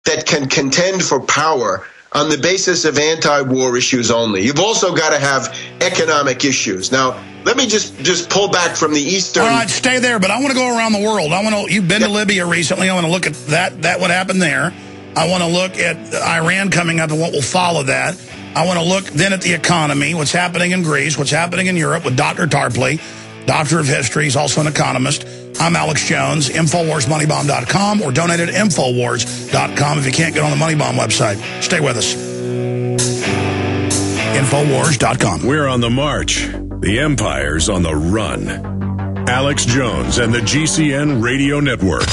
that can contend for power on the basis of anti-war issues only. You've also got to have economic issues. Now, let me just pull back from the Eastern... All right, stay there, but I want to go around the world. You've been to Libya recently. I want to look at that what happened there. I want to look at Iran coming up and what will follow that. I want to look then at the economy, what's happening in Greece, what's happening in Europe with Dr. Tarpley, Doctor of History. He's also an economist. I'm Alex Jones, InfoWarsMoneyBomb.com, or donate at InfoWars.com if you can't get on the Money Bomb website. Stay with us. InfoWars.com. We're on the march. The Empire's on the run. Alex Jones and the GCN Radio Network.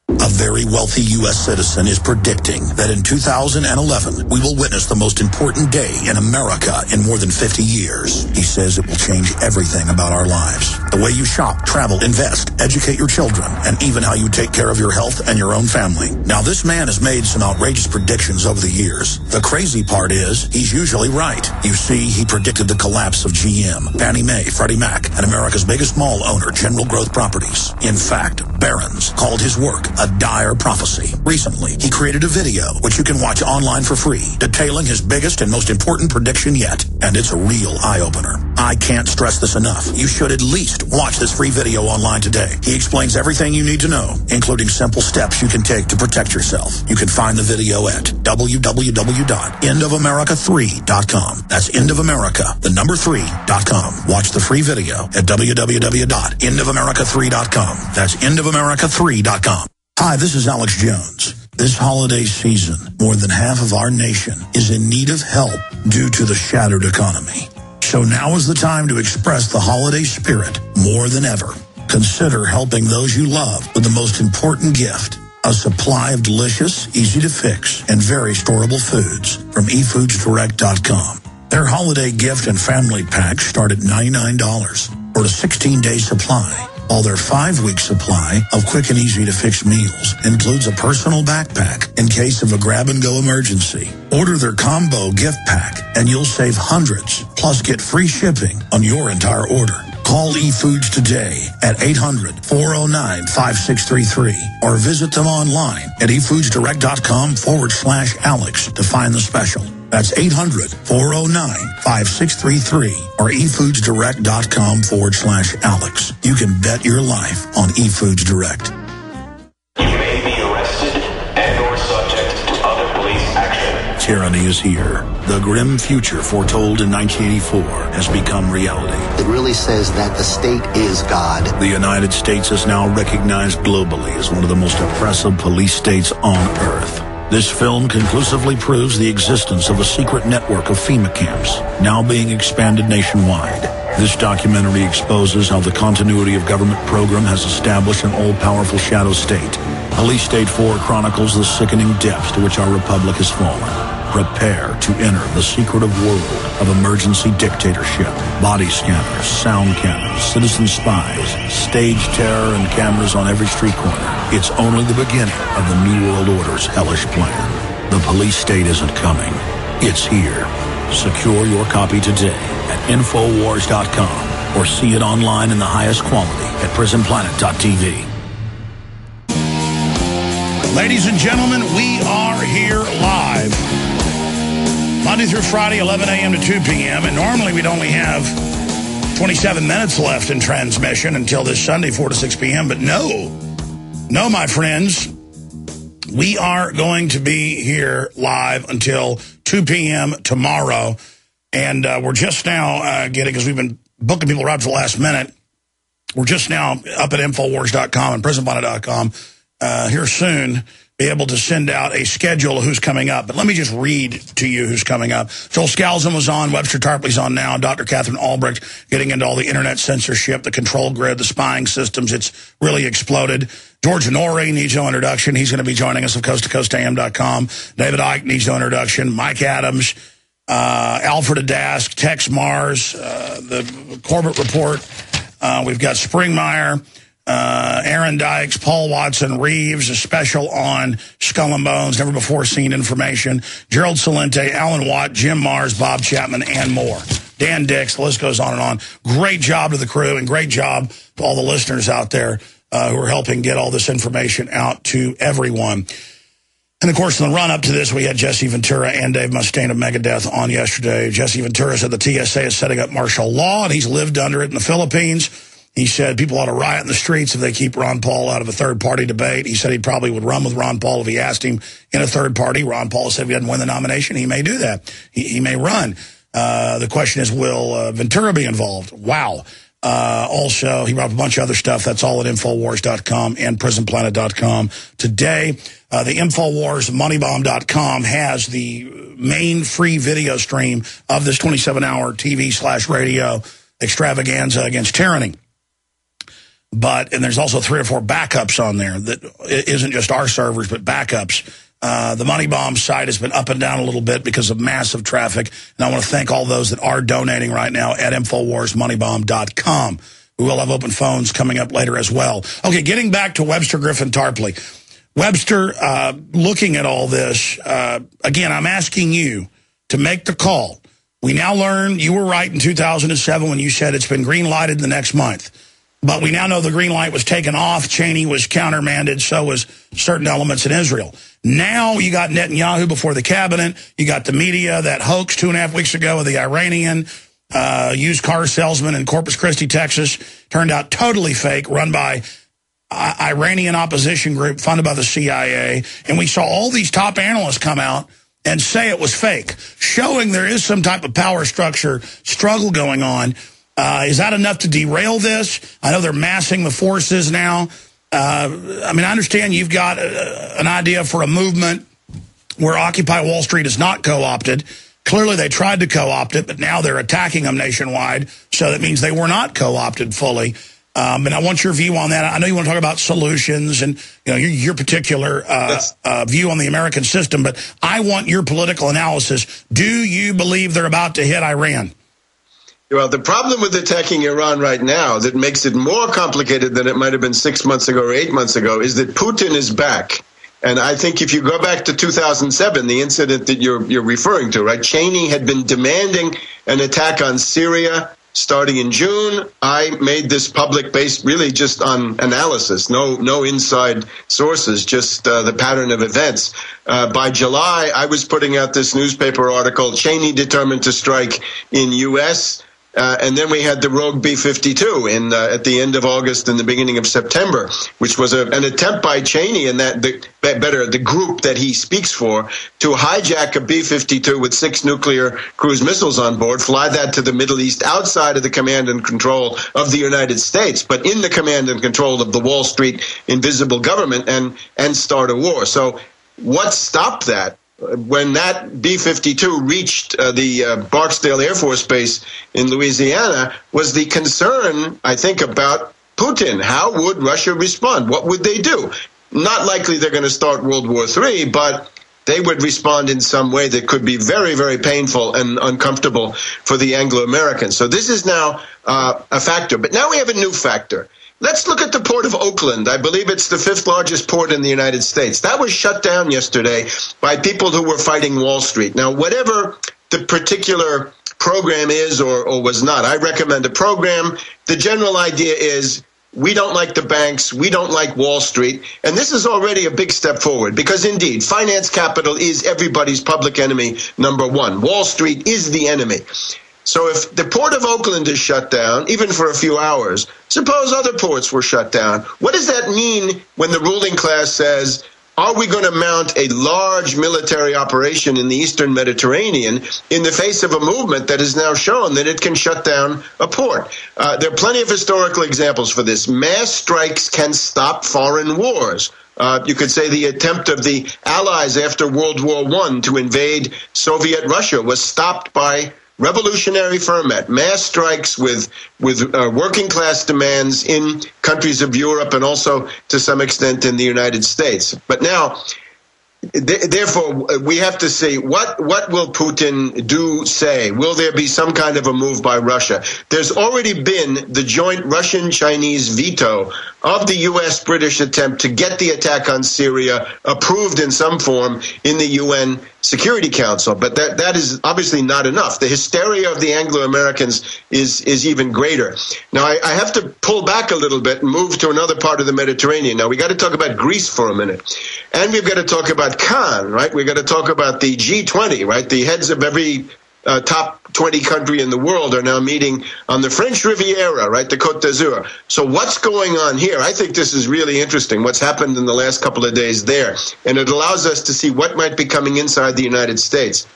A very wealthy U.S. citizen is predicting that in 2011, we will witness the most important day in America in more than 50 years. He says it will change everything about our lives. The way you shop, travel, invest, educate your children, and even how you take care of your health and your own family. Now, this man has made some outrageous predictions over the years. The crazy part is, he's usually right. You see, he predicted the collapse of GM, Fannie Mae, Freddie Mac, and America's biggest mall owner, General Growth Properties. In fact, Barron's called his work a dire prophecy. Recently, he created a video, which you can watch online for free, detailing his biggest and most important prediction yet. And it's a real eye-opener. I can't stress this enough. You should at least watch this free video online today. He explains everything you need to know, including simple steps you can take to protect yourself. You can find the video at www.endofamerica3.com. That's endofamerica3.com. Watch the free video at www.endofamerica3.com. That's endofamerica3.com. Hi, this is Alex Jones. This holiday season, more than half of our nation is in need of help due to the shattered economy. So now is the time to express the holiday spirit more than ever. Consider helping those you love with the most important gift, a supply of delicious, easy-to-fix, and very storable foods from eFoodsDirect.com. Their holiday gift and family packs start at $99 for a 16-day supply. While their 5-week supply of quick and easy-to-fix meals includes a personal backpack in case of a grab-and-go emergency. Order their combo gift pack, and you'll save hundreds, plus get free shipping on your entire order. Call eFoods today at 800-409-5633 or visit them online at eFoodsDirect.com/Alex to find the special. That's 800-409-5633 or eFoodsDirect.com/Alex. You can bet your life on eFoods Direct. You may be arrested and/or subject to other police action. Tyranny is here. The grim future foretold in 1984 has become reality. It really says that the state is God. The United States is now recognized globally as one of the most oppressive police states on earth. This film conclusively proves the existence of a secret network of FEMA camps, now being expanded nationwide. This documentary exposes how the continuity of government program has established an all-powerful shadow state. Police State 4 chronicles the sickening depths to which our republic has fallen. Prepare to enter the secretive world of emergency dictatorship, body scanners, sound cannons, citizen spies, stage terror, and cameras on every street corner. It's only the beginning of the New World Order's hellish plan. The police state isn't coming. It's here. Secure your copy today at Infowars.com or see it online in the highest quality at PrisonPlanet.tv. Ladies and gentlemen, we are here live. Monday through Friday, 11 a.m. to 2 p.m. And normally we'd only have 27 minutes left in transmission until this Sunday, 4 to 6 p.m. But no, my friends, we are going to be here live until 2 p.m. tomorrow. And we're just now getting, because we've been booking people right up to the last minute, we're just now up at Infowars.com and PrisonPlanet.com here soon. Be able to send out a schedule of who's coming up. But let me just read to you who's coming up. Joel Skousen was on. Webster Tarpley's on now. Dr. Katherine Albrecht getting into all the internet censorship, the control grid, the spying systems. It's really exploded. George Noory needs no introduction. He's going to be joining us at coasttocoastam.com. David Icke needs no introduction. Mike Adams, Alfred Adask, Texe Mars, the Corbett report. We've got Springmeier. Aaron Dykes, Paul Watson, Reeves, a special on Skull and Bones, never before seen information, Gerald Celente, Alan Watt, Jim Mars, Bob Chapman, and more. Dan Dykes, the list goes on and on. Great job to the crew and great job to all the listeners out there who are helping get all this information out to everyone. And, of course, in the run-up to this, we had Jesse Ventura and Dave Mustaine of Megadeth on yesterday. Jesse Ventura said the TSA is setting up martial law, and he's lived under it in the Philippines. He said people ought to riot in the streets if they keep Ron Paul out of a third-party debate. He said he probably would run with Ron Paul if he asked him in a third party. Ron Paul said if he doesn't win the nomination, he may do that. He may run. The question is, will Ventura be involved? Wow. Also, he brought up a bunch of other stuff. That's all at Infowars.com and PrisonPlanet.com. Today, the Infowars Moneybomb.com has the main free video stream of this 27-hour TV/radio extravaganza against tyranny. And there's also 3 or 4 backups on there that isn't just our servers, but backups. The Money Bomb site has been up and down a little bit because of massive traffic. And I want to thank all those that are donating right now at InfoWarsMoneybomb.com. We will have open phones coming up later as well. Okay, getting back to Webster Griffin Tarpley. Webster, looking at all this, again, I'm asking you to make the call. We now learn you were right in 2007 when you said it's been green-lighted the next month. But we now know the green light was taken off. Cheney was countermanded. So was certain elements in Israel. Now you got Netanyahu before the cabinet. You got the media, that hoax 2.5 weeks ago of the Iranian used car salesman in Corpus Christi, Texas. Turned out totally fake, run by Iranian opposition group funded by the CIA. And we saw all these top analysts come out and say it was fake, showing there is some type of power structure struggle going on. Is that enough to derail this? I know they're massing the forces now. I understand you've got an idea for a movement where Occupy Wall Street is not co-opted. Clearly they tried to co-opt it, but now they're attacking them nationwide. So that means they were not co-opted fully. And I want your view on that. I know you want to talk about solutions and your particular view on the American system, but I want your political analysis. Do you believe they're about to hit Iran? Well, the problem with attacking Iran right now that makes it more complicated than it might have been 6 months ago or 8 months ago is that Putin is back. And I think if you go back to 2007, the incident that you're referring to, right? Cheney had been demanding an attack on Syria starting in June. I made this public based really just on analysis, no inside sources, just the pattern of events. By July, I was putting out this newspaper article, Cheney determined to strike in U.S., and then we had the rogue B-52 at the end of August and the beginning of September, which was an attempt by Cheney and the group that he speaks for to hijack a B-52 with 6 nuclear cruise missiles on board, fly that to the Middle East outside of the command and control of the United States, but in the command and control of the Wall Street invisible government and start a war. So what stopped that? When that B-52 reached the Barksdale Air Force Base in Louisiana was the concern, I think, about Putin. How would Russia respond? What would they do? Not likely they're going to start World War III, but they would respond in some way that could be very, very painful and uncomfortable for the Anglo-Americans. So this is now a factor. But now we have a new factor. Let's look at the port of Oakland. I believe it's the 5th largest port in the United States. That was shut down yesterday by people who were fighting Wall Street. Now, whatever the particular program is or was not, I recommend a program. The general idea is we don't like the banks, we don't like Wall Street, and this is already a big step forward because, indeed, finance capital is everybody's public enemy number one. Wall Street is the enemy. So if the port of Oakland is shut down, even for a few hours, suppose other ports were shut down. What does that mean when the ruling class says, are we going to mount a large military operation in the Eastern Mediterranean in the face of a movement that has now shown that it can shut down a port? There are plenty of historical examples for this. Mass strikes can stop foreign wars. You could say the attempt of the Allies after World War I to invade Soviet Russia was stopped by revolutionary ferment, mass strikes with working class demands in countries of Europe and also to some extent in the United States. But now, therefore, we have to see what will Putin say? Will there be some kind of a move by Russia? There's already been the joint Russian-Chinese veto of the U.S.-British attempt to get the attack on Syria approved in some form in the UN Security Council, but that is obviously not enough. The hysteria of the Anglo-Americans is even greater. Now, I have to pull back a little bit and move to another part of the Mediterranean. Now, we got to talk about Greece for a minute. And we've got to talk about Cannes, right? We've got to talk about the G20, right? The heads of every top 20 country in the world are now meeting on the French Riviera, right, the Côte d'Azur. So what's going on here? I think this is really interesting, what's happened in the last couple of days there. And it allows us to see what might be coming inside the United States.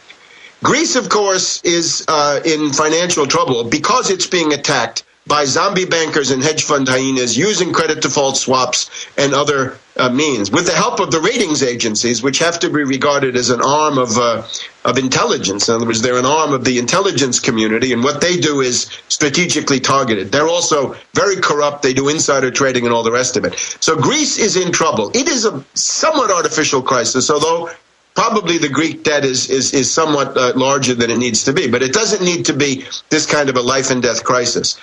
Greece, of course, is in financial trouble because it's being attacked by zombie bankers and hedge fund hyenas using credit default swaps and other means, with the help of the ratings agencies, which have to be regarded as an arm of intelligence. In other words, they're an arm of the intelligence community, and what they do is strategically targeted. They're also very corrupt. They do insider trading and all the rest of it. So Greece is in trouble. It is a somewhat artificial crisis, although probably the Greek debt is somewhat larger than it needs to be. But it doesn't need to be this kind of a life and death crisis.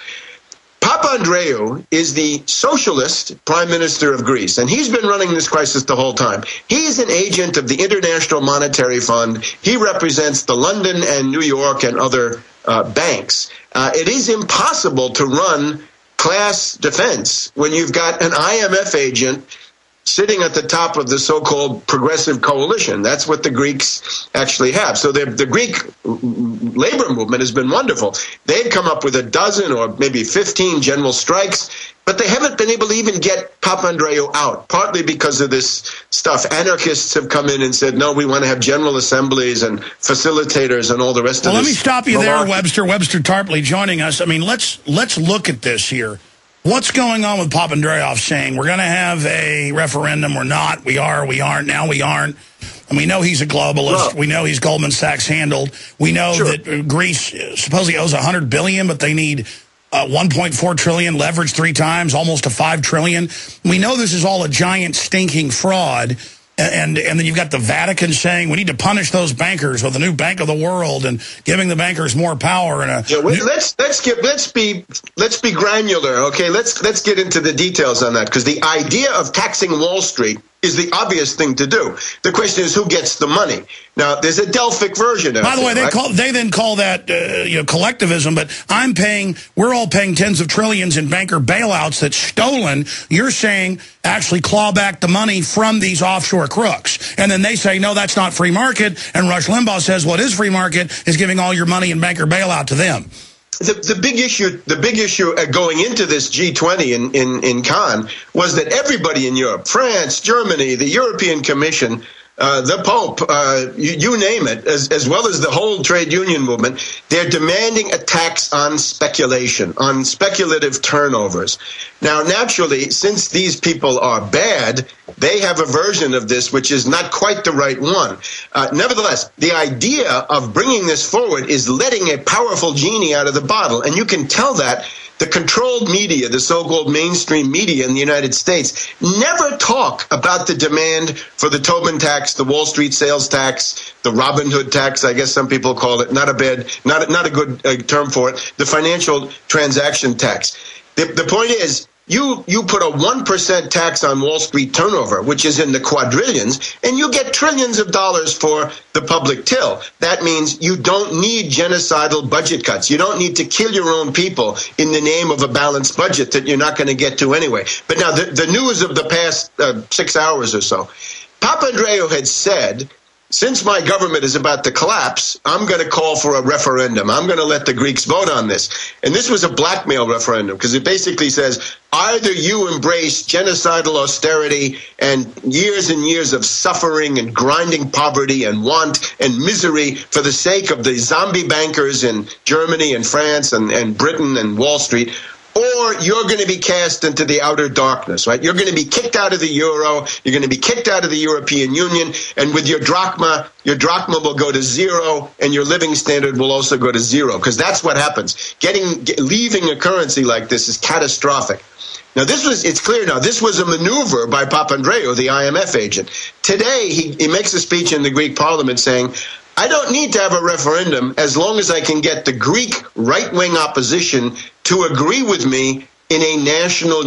Papandreou is the socialist prime minister of Greece, and he's been running this crisis the whole time. He's an agent of the International Monetary Fund. He represents the London and New York and other banks. It is impossible to run class defense when you've got an IMF agent sitting at the top of the so-called progressive coalition. That's what the Greeks actually have. So the Greek labor movement has been wonderful. They've come up with a dozen or maybe 15 general strikes, but they haven't been able to even get Papandreou out, partly because of this stuff. Anarchists have come in and said, no, we want to have general assemblies and facilitators and all the rest of this. Well, let me stop you there, Webster. Webster Tarpley joining us. I mean, let's look at this here. What's going on with Papandreou saying we're going to have a referendum? We're not. We are. We aren't. Now we aren't. And we know he's a globalist. Well, we know he's Goldman Sachs handled. We know that Greece supposedly owes $100 billion, but they need 1.4 trillion, leveraged 3 times, almost to 5 trillion. We know this is all a giant stinking fraud. And then you've got the Vatican saying we need to punish those bankers with a new Bank of the World and giving the bankers more power. And let's be granular, okay? Let's get into the details on that, because the idea of taxing Wall Street is the obvious thing to do. The question is who gets the money. Now, there's a Delphic version of it. By the way, they then call that collectivism, but we're all paying tens of trillions in banker bailouts that's stolen. You're saying actually claw back the money from these offshore crooks. And then they say, no, that's not free market. And Rush Limbaugh says what is free market is giving all your money in banker bailout to them. The big issue going into this G20 in Cannes was that everybody in Europe, France, Germany, the European Commission, the Pope, you name it, as well as the whole trade union movement, they're demanding a tax on speculation, on speculative turnovers. Now, naturally, since these people are bad, they have a version of this which is not quite the right one. Nevertheless, the idea of bringing this forward is letting a powerful genie out of the bottle, and you can tell that the controlled media, the so-called mainstream media in the United States, never talk about the demand for the Tobin tax, the Wall Street sales tax, the Robin Hood tax, I guess some people call it, not a good term for it, the financial transaction tax. The point is, you put a 1% tax on Wall Street turnover, which is in the quadrillions, and you get trillions of dollars for the public till. That means you don't need genocidal budget cuts. You don't need to kill your own people in the name of a balanced budget that you're not going to get to anyway. But now the news of the past 6 hours or so, Papandreou had said, since my government is about to collapse, I'm going to call for a referendum. I'm going to let the Greeks vote on this. And this was a blackmail referendum because it basically says either you embrace genocidal austerity and years of suffering and grinding poverty and want and misery for the sake of the zombie bankers in Germany and France and Britain and Wall Street, or you're going to be cast into the outer darkness, right? You're going to be kicked out of the euro. You're going to be kicked out of the European Union. And with your drachma will go to zero, and your living standard will also go to zero, because that's what happens. Leaving a currency like this is catastrophic. Now, it's clear now, this was a maneuver by Papandreou, the IMF agent. Today, he makes a speech in the Greek parliament saying, I don't need to have a referendum as long as I can get the Greek right-wing opposition to agree with me in a national